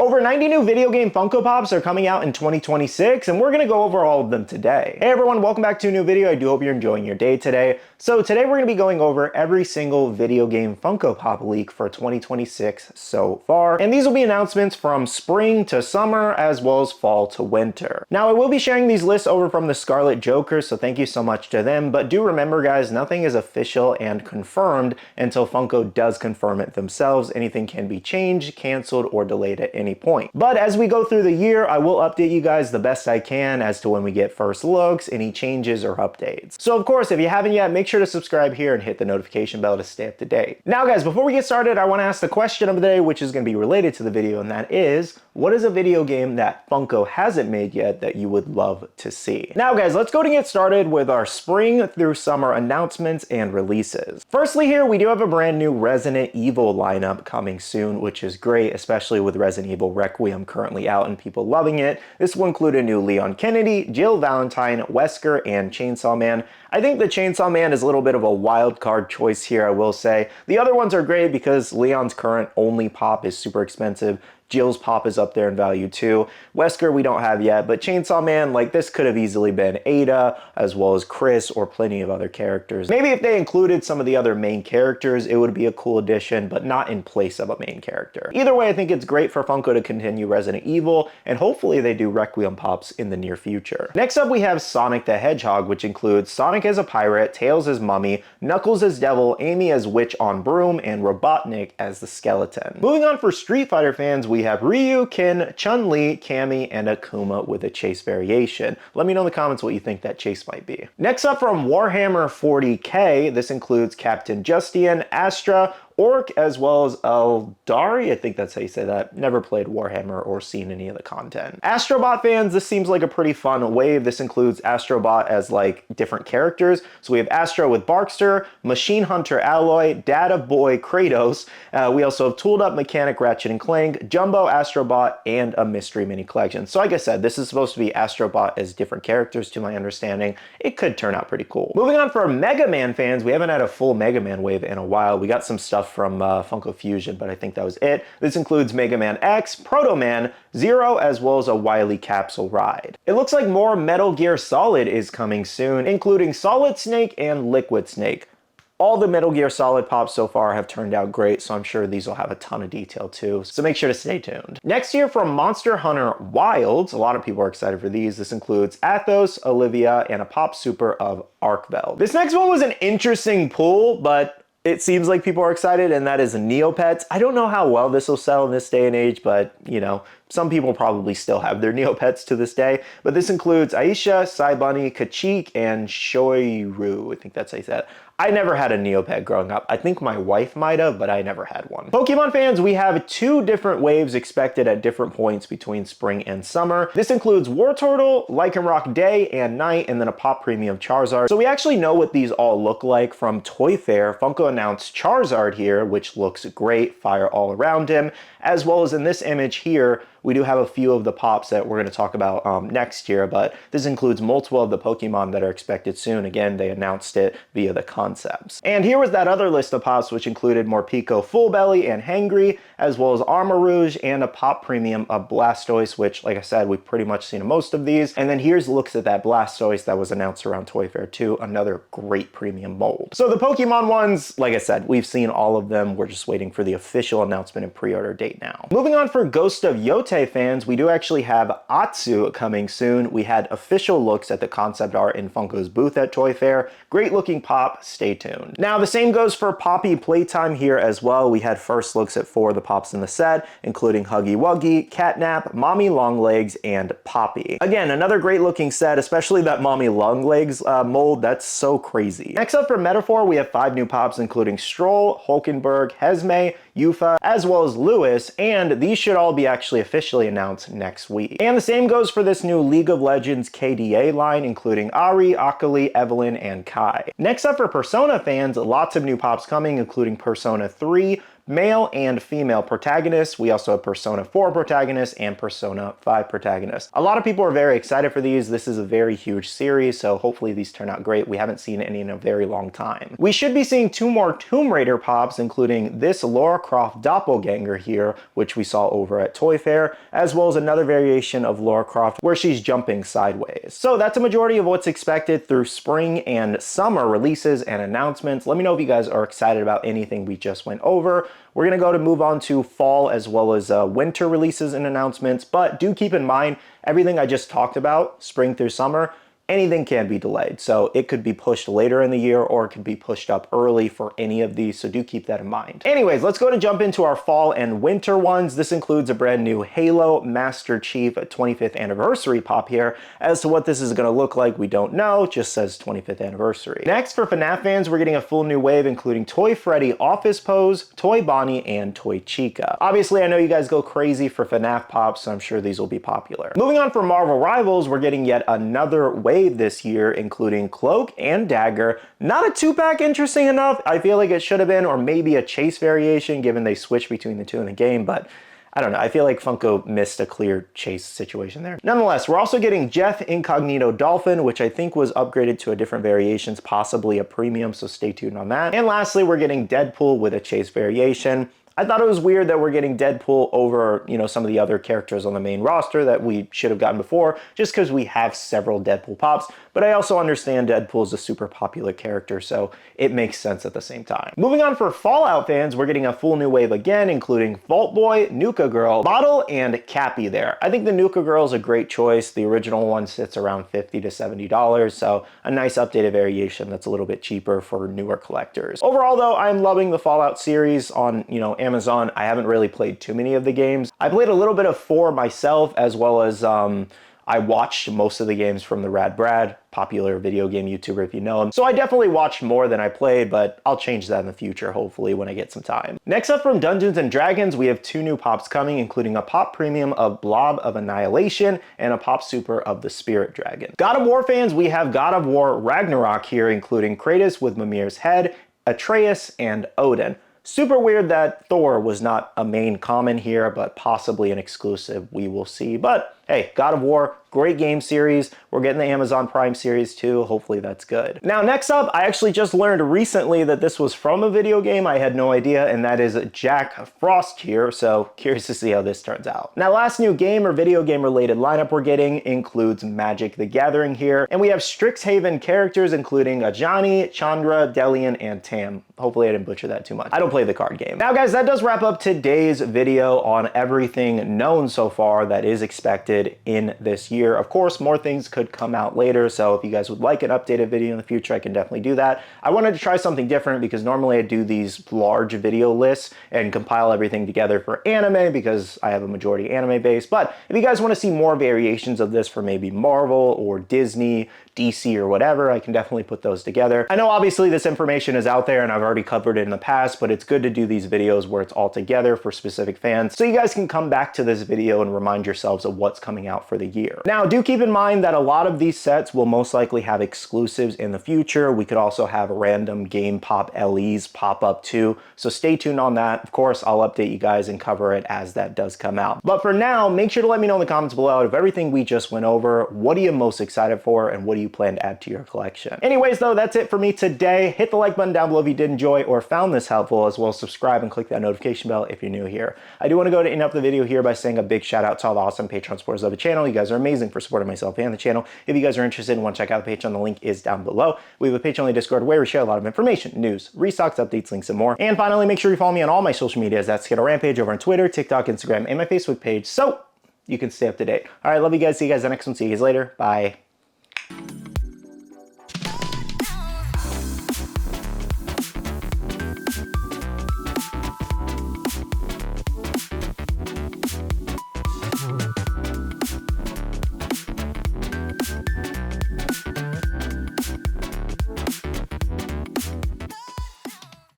Over 90 new video game Funko Pops are coming out in 2026, and we're gonna go over all of them today. Hey everyone, welcome back to a new video. I do hope you're enjoying your day today. So today we're gonna be going over every single video game Funko Pop leak for 2026 so far. And these will be announcements from spring to summer, as well as fall to winter. Now I will be sharing these lists over from the Scarlet Joker, so thank you so much to them. But do remember guys, nothing is official and confirmed until Funko does confirm it themselves. Anything can be changed, canceled, or delayed at any point. But as we go through the year, I will update you guys the best I can as to when we get first looks, any changes or updates. So of course, if you haven't yet, make sure to subscribe here and hit the notification bell to stay up to date. Now guys, before we get started, I want to ask the question of the day, which is going to be related to the video, and that is, what is a video game that Funko hasn't made yet that you would love to see? Now guys, let's go and get started with our spring through summer announcements and releases. Firstly here, we do have a brand new Resident Evil lineup coming soon, which is great, especially with Resident Evil Requiem currently out and people loving it. This will include a new Leon Kennedy, Jill Valentine, Wesker, and Chainsaw Man. I think the Chainsaw Man is a little bit of a wild card choice here, I will say. The other ones are great because Leon's current only pop is super expensive. Jill's pop is up there in value too. Wesker we don't have yet, but Chainsaw Man, like this could have easily been Ada, as well as Chris, or plenty of other characters. Maybe if they included some of the other main characters, it would be a cool addition, but not in place of a main character. Either way, I think it's great for Funko to continue Resident Evil, and hopefully they do Requiem pops in the near future. Next up, we have Sonic the Hedgehog, which includes Sonic as a pirate, Tails as mummy, Knuckles as devil, Amy as witch on broom, and Robotnik as the skeleton. Moving on for Street Fighter fans, we have Ryu, Ken, Chun-Li, Cammy, and Akuma with a chase variation. Let me know in the comments what you think that chase might be. Next up from Warhammer 40k, this includes Captain Justian, Astra, Orc, as well as Eldari, I think that's how you say that. Never played Warhammer or seen any of the content. Astrobot fans, this seems like a pretty fun wave. This includes Astrobot as like different characters. So we have Astro with Barkster, Machine Hunter Alloy, Data Boy Kratos. We also have Tooled Up Mechanic Ratchet and Clank, Jumbo Astrobot, and a Mystery Mini Collection. So like I said, this is supposed to be Astrobot as different characters to my understanding. It could turn out pretty cool. Moving on for Mega Man fans, we haven't had a full Mega Man wave in a while. We got some stuff from Funko Fusion, but I think that was it. This includes Mega Man X, Proto Man, Zero, as well as a Wily capsule ride. It looks like more Metal Gear Solid is coming soon, including Solid Snake and Liquid Snake. All the Metal Gear Solid pops so far have turned out great, so I'm sure these will have a ton of detail too, so make sure to stay tuned. Next year from Monster Hunter Wilds, a lot of people are excited for these. This includes Athos, Olivia, and a pop super of Arcvel. This next one was an interesting pull, but it seems like people are excited, and that is Neopets. I don't know how well this will sell in this day and age, but you know, some people probably still have their Neopets to this day. But this includes Aisha, Saibunny, Kachik, and Shoiru. I think that's how you say it. I never had a Neopet growing up. I think my wife might have, but I never had one. Pokemon fans, we have two different waves expected at different points between spring and summer. This includes Wartortle, Lycanroc Day and Night, and then a Pop Premium Charizard. So we actually know what these all look like from Toy Fair. Funko announced Charizard here, which looks great, fire all around him, as well as in this image here, we do have a few of the pops that we're going to talk about next year, but this includes multiple of the Pokemon that are expected soon. Again, they announced it via the concepts. And here was that other list of pops, which included Morpeko Full Belly and Hangry, as well as Armarouge and a Pop Premium of Blastoise, which, like I said, we've pretty much seen most of these. And then here's looks at that Blastoise that was announced around Toy Fair too, another great premium mold. So the Pokemon ones, like I said, we've seen all of them. We're just waiting for the official announcement and pre-order date now. Moving on for Ghost of Yote fans, we do actually have Atsu coming soon. We had official looks at the concept art in Funko's booth at Toy Fair. Great looking pop, stay tuned. Now the same goes for Poppy Playtime here as well. We had first looks at 4 of the pops in the set, including Huggy Wuggy, Catnap, Mommy Longlegs, and Poppy. Again, another great looking set, especially that Mommy Longlegs mold. That's so crazy. Next up for Metaphor, we have 5 new pops, including Stroll, Hulkenberg, Hesme, Yufa, as well as Lewis, and these should all be actually officially announced next week. And the same goes for this new League of Legends KDA line, including Ari, Akali, Evelyn, and Kai. Next up for Persona fans, lots of new pops coming, including Persona 3, male and female protagonists. We also have Persona 4 protagonists and Persona 5 protagonists. A lot of people are very excited for these. This is a very huge series, so hopefully these turn out great. We haven't seen any in a very long time. We should be seeing 2 more Tomb Raider pops, including this Lara Croft doppelganger here, which we saw over at Toy Fair, as well as another variation of Lara Croft where she's jumping sideways. So that's a majority of what's expected through spring and summer releases and announcements. Let me know if you guys are excited about anything we just went over. We're going to move on to fall as well as winter releases and announcements, but do keep in mind everything I just talked about, spring through summer, anything can be delayed. So it could be pushed later in the year or it could be pushed up early for any of these. So do keep that in mind. Anyways, let's go and jump into our fall and winter ones. This includes a brand new Halo Master Chief 25th anniversary pop here. As to what this is going to look like, we don't know. It just says 25th anniversary. Next, for FNAF fans, we're getting a full new wave, including Toy Freddy Office Pose, Toy Bonnie, and Toy Chica. Obviously, I know you guys go crazy for FNAF pops, so I'm sure these will be popular. Moving on for Marvel Rivals, we're getting yet another wave this year, including Cloak and Dagger. Not a 2-pack, interesting enough. I feel like it should have been, or maybe a chase variation, given they switched between the two in the game, but I don't know. I feel like Funko missed a clear chase situation there. Nonetheless, we're also getting Jeff Incognito Dolphin, which I think was upgraded to a different variations, possibly a premium, so stay tuned on that. And lastly, we're getting Deadpool with a chase variation. I thought it was weird that we're getting Deadpool over, some of the other characters on the main roster that we should have gotten before, just because we have several Deadpool pops. But I also understand Deadpool is a super popular character, so it makes sense at the same time. Moving on for Fallout fans, we're getting a full new wave again, including Vault Boy, Nuka Girl, Bottle, and Cappy there. I think the Nuka Girl is a great choice. The original one sits around $50 to $70, so a nice updated variation that's a little bit cheaper for newer collectors. Overall, though, I'm loving the Fallout series on, Amazon. I haven't really played too many of the games. I played a little bit of 4 myself, as well as I watched most of the games from the Rad Brad, popular video game YouTuber if you know him. So I definitely watched more than I played, but I'll change that in the future, hopefully, when I get some time. Next up from Dungeons & Dragons, we have 2 new pops coming, including a pop premium of Blob of Annihilation and a pop super of the Spirit Dragon. God of War fans, we have God of War Ragnarok here, including Kratos with Mimir's head, Atreus, and Odin. Super weird that Thor was not a main common here, but possibly an exclusive, we will see. But hey, God of War, great game series. We're getting the Amazon Prime series too. Hopefully that's good. Now, next up, I actually just learned recently that this was from a video game. I had no idea, and that is Jack Frost here. So curious to see how this turns out. Now, last new game or video game related lineup we're getting includes Magic the Gathering here. And we have Strixhaven characters, including Ajani, Chandra, Delian, and Tam. Hopefully I didn't butcher that too much. I don't play the card game. Now, guys, that does wrap up today's video on everything known so far that is expected in this year. Of course, more things could come out later, so if you guys would like an updated video in the future, I can definitely do that. I wanted to try something different because normally I do these large video lists and compile everything together for anime because I have a majority anime base. But if you guys want to see more variations of this for maybe Marvel or Disney, DC, or whatever, I can definitely put those together. I know obviously this information is out there and I've already covered it in the past, but it's good to do these videos where it's all together for specific fans so you guys can come back to this video and remind yourselves of what's coming out for the year. Now, do keep in mind that a lot of these sets will most likely have exclusives in the future. We could also have random game pop LEs pop up too, so stay tuned on that. Of course, I'll update you guys and cover it as that does come out. But for now, make sure to let me know in the comments below out of everything we just went over, what are you most excited for and what do you plan to add to your collection? Anyways, though, that's it for me today. Hit the like button down below if you did enjoy or found this helpful, as well as subscribe and click that notification bell if you're new here. I do want to go to end up the video here by saying a big shout out to all the awesome Patreon supporters of the channel. You guys are amazing for supporting myself and the channel. If you guys are interested and want to check out the Patreon, the link is down below. We have a Patreon only Discord where we share a lot of information, news, restocks, updates, links, and more. And finally, make sure you follow me on all my social medias. That's Skittlerampage over on Twitter, TikTok, Instagram, and my Facebook page, so you can stay up to date. All right, love you guys. See you guys in the next one. See you guys later. Bye.